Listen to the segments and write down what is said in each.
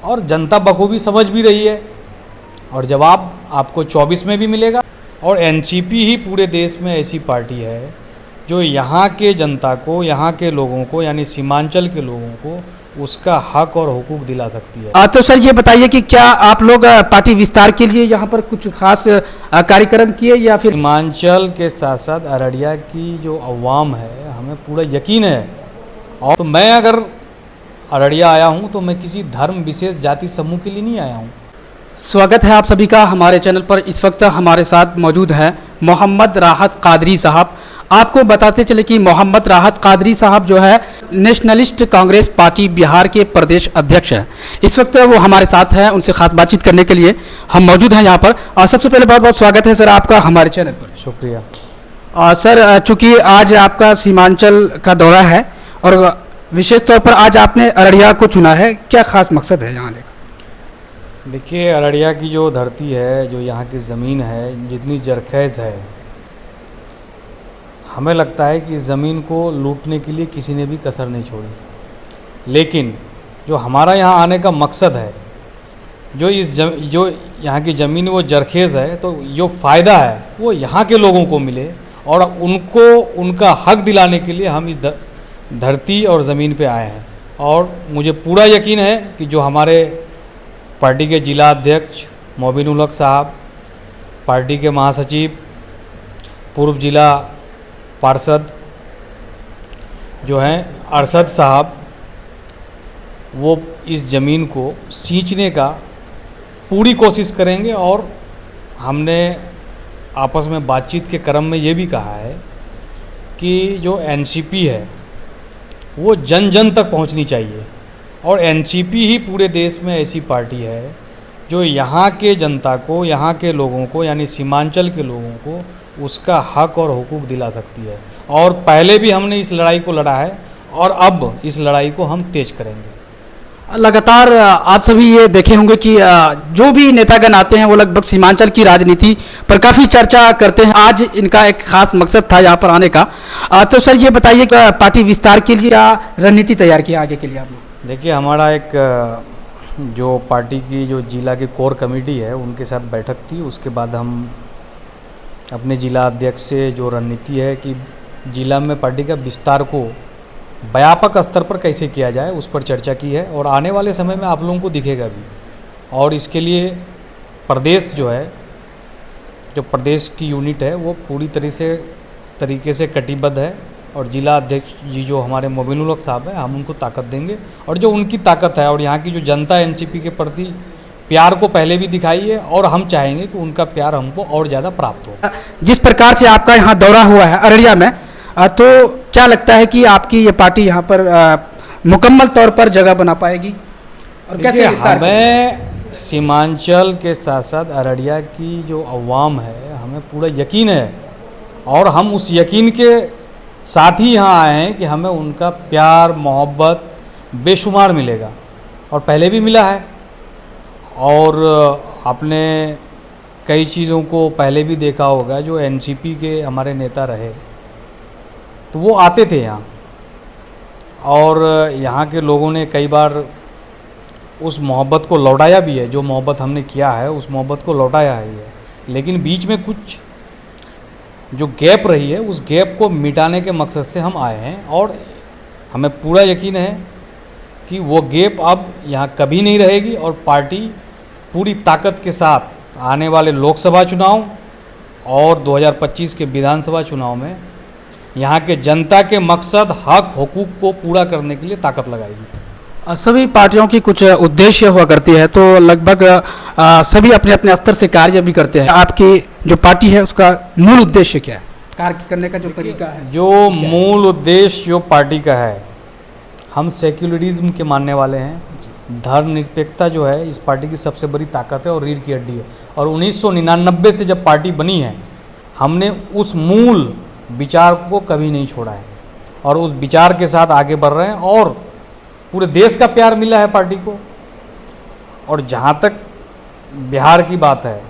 और जनता बखूबी समझ भी रही है और जवाब आपको 24 में भी मिलेगा। और एनसीपी ही पूरे देश में ऐसी पार्टी है जो यहाँ के जनता को, यहाँ के लोगों को, यानी सीमांचल के लोगों को उसका हक और हुकूक दिला सकती है। तो सर ये बताइए कि क्या आप लोग पार्टी विस्तार के लिए यहाँ पर कुछ खास कार्यक्रम किए या फिर? सीमांचल के साथ साथ अररिया की जो अवाम है हमें पूरा यकीन है। और तो मैं अगर अररिया आया हूँ तो मैं किसी धर्म विशेष जाति समूह के लिए नहीं आया हूँ। स्वागत है आप सभी का हमारे चैनल पर। इस वक्त हमारे साथ मौजूद हैं मोहम्मद राहत कादरी साहब। आपको बताते चले कि मोहम्मद राहत कादरी साहब जो है नेशनलिस्ट कांग्रेस पार्टी बिहार के प्रदेश अध्यक्ष हैं। इस वक्त वो हमारे साथ हैं, उनसे खास बातचीत करने के लिए हम मौजूद हैं यहाँ पर। और सबसे पहले बहुत बहुत स्वागत है सर आपका हमारे चैनल पर। शुक्रिया। सर चूँकि आज आपका सीमांचल का दौरा है और विशेष तौर पर आज आपने अररिया को चुना है, क्या खास मकसद है यहाँ लेकर? देखिए, अररिया की जो धरती है, जो यहाँ की ज़मीन है, जितनी जरखेज़ है, हमें लगता है कि इस ज़मीन को लूटने के लिए किसी ने भी कसर नहीं छोड़ी। लेकिन जो हमारा यहाँ आने का मकसद है, जो जो यहाँ की ज़मीन वो जरखेज़ है, तो जो फ़ायदा है वो यहाँ के लोगों को मिले और उनको उनका हक दिलाने के लिए हम इस धरती और ज़मीन पे आए हैं। और मुझे पूरा यकीन है कि जो हमारे पार्टी के जिला अध्यक्ष मोबिनुल हक साहब, पार्टी के महासचिव, पूर्व जिला पार्षद जो हैं अरशद साहब, वो इस ज़मीन को सींचने का पूरी कोशिश करेंगे। और हमने आपस में बातचीत के क्रम में ये भी कहा है कि जो एनसीपी है वो जन जन तक पहुंचनी चाहिए। और एनसीपी ही पूरे देश में ऐसी पार्टी है जो यहाँ के जनता को, यहाँ के लोगों को, यानी सीमांचल के लोगों को उसका हक और हुकूक दिला सकती है। और पहले भी हमने इस लड़ाई को लड़ा है और अब इस लड़ाई को हम तेज करेंगे। लगातार आप सभी ये देखे होंगे कि जो भी नेतागण आते हैं वो लगभग सीमांचल की राजनीति पर काफ़ी चर्चा करते हैं। आज इनका एक खास मकसद था यहाँ पर आने का। तो सर ये बताइए कि पार्टी विस्तार के लिए क्या रणनीति तैयार की आगे के लिए आप लोग? देखिए, हमारा एक जो पार्टी की जो जिला की कोर कमेटी है उनके साथ बैठक थी। उसके बाद हम अपने जिला अध्यक्ष से जो रणनीति है कि जिला में पार्टी का विस्तार को व्यापक स्तर पर कैसे किया जाए उस पर चर्चा की है। और आने वाले समय में आप लोगों को दिखेगा भी। और इसके लिए प्रदेश जो है, जो प्रदेश की यूनिट है वो पूरी तरीके से कटिबद्ध है। और जिला अध्यक्ष जी जो हमारे मोबिनुल हक साहब हैं, हम उनको ताकत देंगे। और जो उनकी ताकत है और यहाँ की जो जनता एनसीपी के प्रति प्यार को पहले भी दिखाई है और हम चाहेंगे कि उनका प्यार हमको और ज़्यादा प्राप्त हो। जिस प्रकार से आपका यहाँ दौरा हुआ है अररिया में, तो क्या लगता है कि आपकी ये पार्टी यहाँ पर मुकम्मल तौर पर जगह बना पाएगी? और कैसे हमें सीमांचल के साथ साथ अररिया की जो अवाम है हमें पूरा यकीन है और हम उस यकीन के साथ ही यहाँ आए हैं कि हमें उनका प्यार मोहब्बत बेशुमार मिलेगा और पहले भी मिला है। और आपने कई चीज़ों को पहले भी देखा होगा। जो एनसीपी के हमारे नेता रहे तो वो आते थे यहाँ और यहाँ के लोगों ने कई बार उस मोहब्बत को लौटाया भी है। जो मोहब्बत हमने किया है उस मोहब्बत को लौटाया ही है। लेकिन बीच में कुछ जो गैप रही है उस गैप को मिटाने के मकसद से हम आए हैं। और हमें पूरा यकीन है कि वो गैप अब यहाँ कभी नहीं रहेगी और पार्टी पूरी ताकत के साथ आने वाले लोकसभा चुनाव और 2025 के विधानसभा चुनाव में यहाँ के जनता के मकसद, हक, हुकूक को पूरा करने के लिए ताकत लगाएगी। सभी पार्टियों की कुछ उद्देश्य हुआ करती है, तो लगभग सभी अपने अपने स्तर से कार्य भी करते हैं। आपकी जो पार्टी है उसका मूल उद्देश्य क्या है? कार्य करने का जो तरीका है, जो मूल उद्देश्य जो पार्टी का है, हम सेक्युलरिज्म के मानने वाले हैं। धर्मनिरपेक्षता जो है इस पार्टी की सबसे बड़ी ताकत है और रीढ़ की हड्डी है। और 1999 से जब पार्टी बनी है हमने उस मूल विचार को कभी नहीं छोड़ा है और उस विचार के साथ आगे बढ़ रहे हैं। और पूरे देश का प्यार मिला है पार्टी को। और जहाँ तक बिहार की बात है,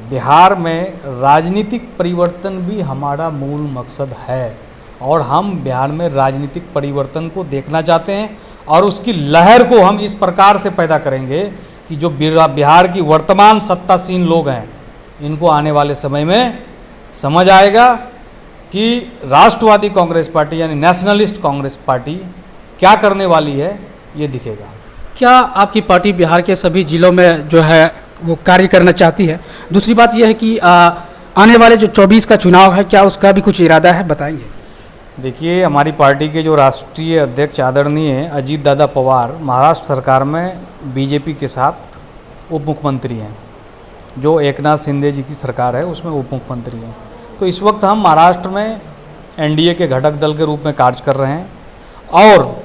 बिहार में राजनीतिक परिवर्तन भी हमारा मूल मकसद है और हम बिहार में राजनीतिक परिवर्तन को देखना चाहते हैं। और उसकी लहर को हम इस प्रकार से पैदा करेंगे कि जो बिहार की वर्तमान सत्तासीन लोग हैं, इनको आने वाले समय में समझ आएगा कि राष्ट्रवादी कांग्रेस पार्टी यानी नेशनलिस्ट कांग्रेस पार्टी क्या करने वाली है, ये दिखेगा। क्या आपकी पार्टी बिहार के सभी जिलों में जो है वो कार्य करना चाहती है? दूसरी बात यह है कि आने वाले जो 24 का चुनाव है, क्या उसका भी कुछ इरादा है, बताएंगे? देखिए, हमारी पार्टी के जो राष्ट्रीय अध्यक्ष आदरणीय अजीत दादा पवार महाराष्ट्र सरकार में बीजेपी के साथ उप मुख्यमंत्री हैं। जो एकनाथ शिंदे जी की सरकार है उसमें उप मुख्यमंत्री हैं। तो इस वक्त हम महाराष्ट्र में एनडीए के घटक दल के रूप में कार्य कर रहे हैं और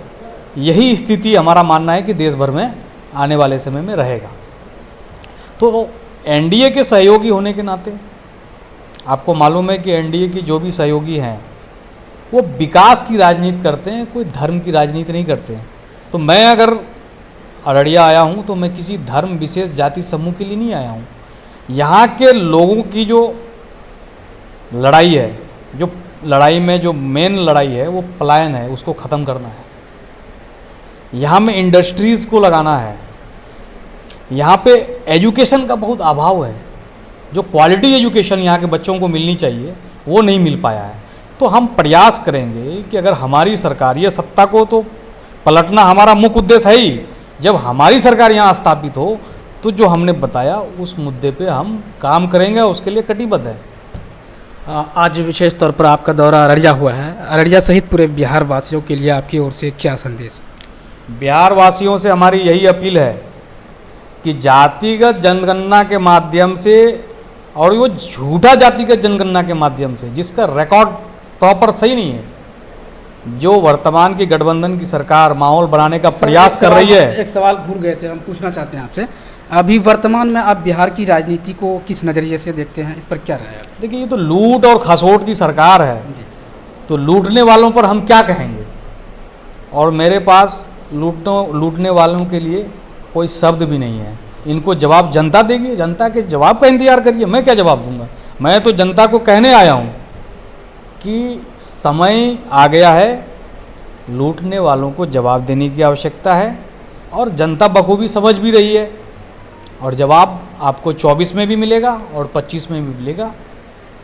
यही स्थिति हमारा मानना है कि देश भर में आने वाले समय में रहेगा। तो एनडीए के सहयोगी होने के नाते आपको मालूम है कि एनडीए की जो भी सहयोगी हैं वो विकास की राजनीति करते हैं, कोई धर्म की राजनीति नहीं करते हैं। तो मैं अगर अररिया आया हूँ तो मैं किसी धर्म विशेष जाति समूह के लिए नहीं आया हूँ। यहाँ के लोगों की जो लड़ाई है, जो लड़ाई में जो मेन लड़ाई है वो पलायन है, उसको ख़त्म करना है। यहाँ में इंडस्ट्रीज़ को लगाना है। यहाँ पे एजुकेशन का बहुत अभाव है। जो क्वालिटी एजुकेशन यहाँ के बच्चों को मिलनी चाहिए वो नहीं मिल पाया है। तो हम प्रयास करेंगे कि अगर हमारी सरकार, ये सत्ता को तो पलटना हमारा मुख्य उद्देश्य है ही, जब हमारी सरकार यहाँ स्थापित हो तो जो हमने बताया उस मुद्दे पे हम काम करेंगे, उसके लिए कटिबद्ध है। आज विशेष तौर पर आपका दौरा अररिया हुआ है। अररिया सहित पूरे बिहार वासियों के लिए आपकी ओर से क्या संदेश? बिहार वासियों से हमारी यही अपील है कि जातिगत जनगणना के माध्यम से, और वो झूठा जातिगत जनगणना के माध्यम से जिसका रिकॉर्ड प्रॉपर सही नहीं है, जो वर्तमान की गठबंधन की सरकार माहौल बनाने का प्रयास कर रही है। एक सवाल भूल गए थे, हम पूछना चाहते हैं आपसे। अभी वर्तमान में आप बिहार की राजनीति को किस नज़रिए से देखते हैं, इस पर क्या राय है? देखिए, ये तो लूट और खसोट की सरकार है, तो लूटने वालों पर हम क्या कहेंगे? और मेरे पास लूटने वालों के लिए कोई शब्द भी नहीं है। इनको जवाब जनता देगी, जनता के जवाब का इंतजार करिए। मैं क्या जवाब दूंगा? मैं तो जनता को कहने आया हूँ कि समय आ गया है, लूटने वालों को जवाब देने की आवश्यकता है और जनता बखूबी समझ भी रही है, और जवाब आपको 24 में भी मिलेगा और 25 में भी मिलेगा।